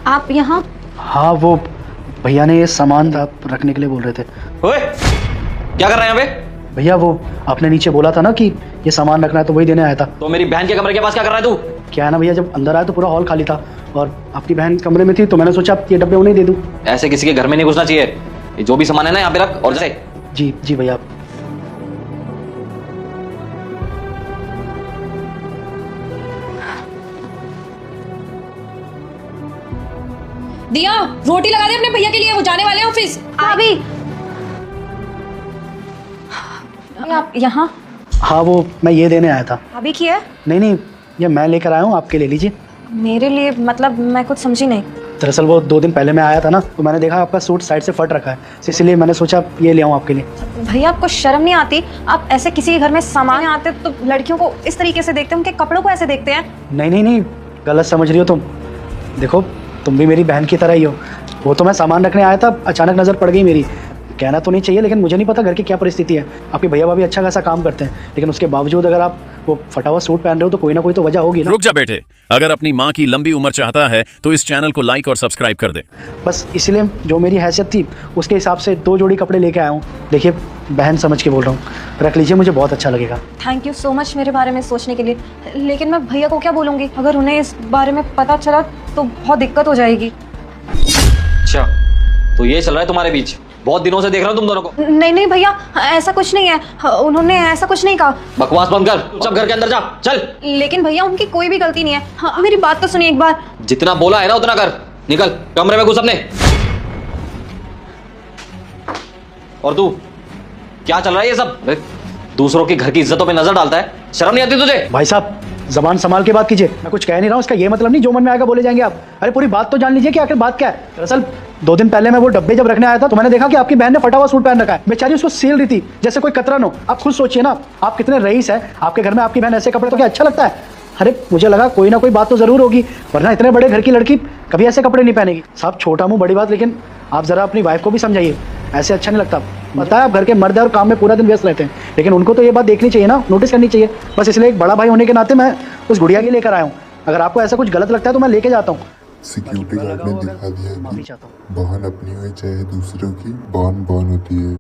आप यहाँ? हाँ, वो भैया ने ये सामान रखने के लिए बोल रहे थे। ओए, क्या कर रहे हैं यहाँ पे? भैया वो आपने नीचे बोला था ना कि ये सामान रखना है, तो वही देने आया था। तो मेरी बहन के कमरे के पास क्या कर रहा है तू? क्या है ना भैया, जब अंदर आया तो पूरा हॉल खाली था और आपकी बहन कमरे में थी, तो मैंने सोचा ये डब्बे उन्हें दे दूँ। ऐसे किसी के घर में नहीं घुसना चाहिए। ये जो भी सामान है ना यहाँ पे रख और जैसे। जी जी भैया। दिया, रोटी लगा दे अपने भैया के लिए, वो जाने वाले हैं ऑफिस। अभी आप यहाँ? हाँ, वो मैं ये देने आया था। अभी की है? नहीं नहीं, ये मैं लेकर आया हूँ, आपके ले लीजिए। मेरे लिए मतलब? मैं कुछ समझी नहीं। दरअसल वो 2 दिन पहले मैं आया था ना, तो मैंने देखा आपका सूट साइड से फट रखा है, इसलिए मैंने सोचा ये ले आऊँ आपके लिए। भैया आपको शर्म नहीं आती? आप ऐसे किसी के घर में सामान आते तो लड़कियों को इस तरीके से देखते हैं, उनके कपड़ों को ऐसे देखते हैं? नहीं नहीं नहीं, गलत समझ रही हो तुम। देखो, तुम भी मेरी बहन की तरह ही हो। वो तो मैं सामान रखने आया था, अचानक नज़र पड़ गई मेरी। कहना तो नहीं चाहिए, लेकिन मुझे नहीं पता घर की क्या परिस्थिति है। आपके भैया भाभी अच्छा खासा काम करते हैं, लेकिन उसके बावजूद अगर आप वो फटा हुआ सूट पहन रहे हो तो कोई ना कोई तो वजह होगी ना। रुक जा बेटे, अगर अपनी माँ की लंबी उम्र चाहता है तो इस चैनल को लाइक और सब्सक्राइब कर दे। बस इसलिए जो मेरी हैसियत थी उसके हिसाब से 2 जोड़ी कपड़े लेके आया हूँ। देखिए, बहन समझ के बोल रहा हूँ, रख लीजिए, मुझे बहुत अच्छा लगेगा। थैंक यू सो मच मेरे बारे में सोचने के लिए, लेकिन मैं भैया को क्या बोलूँगी? अगर उन्हें इस बारे में पता चला तो बहुत दिक्कत हो जाएगी। अच्छा, तो ये चल रहा है तुम्हारे बीच? बहुत दिनों से देख रहा हूँ तुम दोनों को। नहीं नहीं भैया, ऐसा कुछ नहीं है, उन्होंने ऐसा कुछ नहीं कहा। बकवास बंद कर, सब घर के अंदर जा, चल। लेकिन भैया उनकी कोई भी गलती नहीं है। हाँ, मेरी बात तो सुनिए एक बार। जितना बोला है ना उतना कर, निकल कमरे में घुस अपने। और तू क्या चल रहा है ये सब? दूसरों के घर की इज्जतों पे नजर डालता है, शर्म नहीं आती तुझे? भाई साहब, जबान संभाल के बात कीजिए। मैं कुछ कह नहीं रहा हूँ, इसका ये मतलब नहीं जो मन में आएगा बोले जाएंगे आप। अरे पूरी बात तो जान लीजिए कि आखिर बात क्या है। दरअसल 2 दिन पहले मैं वो डब्बे जब रखने आया था तो मैंने देखा कि आपकी बहन ने फटा हुआ सूट पहन रखा है। बेचारी उसको सील रही थी जैसे कोई कतरन हो। आप खुद सोचिए ना, आप कितने रईस हैं, आपके घर में आपकी बहन ऐसे कपड़े तो क्या अच्छा लगता है? अरे मुझे लगा कोई ना कोई बात तो जरूर होगी, वरना इतने बड़े घर की लड़की कभी ऐसे कपड़े नहीं पहनेगी। साहब, छोटा मुंह बड़ी बात, लेकिन आप जरा अपनी वाइफ को भी समझाइए, ऐसे अच्छा नहीं लगता। पता है आप घर के मर्द और काम में पूरा दिन व्यस्त रहते हैं, लेकिन उनको तो ये बात देखनी चाहिए ना, नोटिस करनी चाहिए। बस इसलिए एक बड़ा भाई होने के नाते मैं उस गुड़िया की लेकर आया हूँ। अगर आपको ऐसा कुछ गलत लगता है तो मैं लेके जाता हूँ। सिक्योरिटी गार्ड ने दिखा दिया माफी कि चाहता हूँ। बहन अपनी हो चाहे दूसरों की, बहन बहन होती है।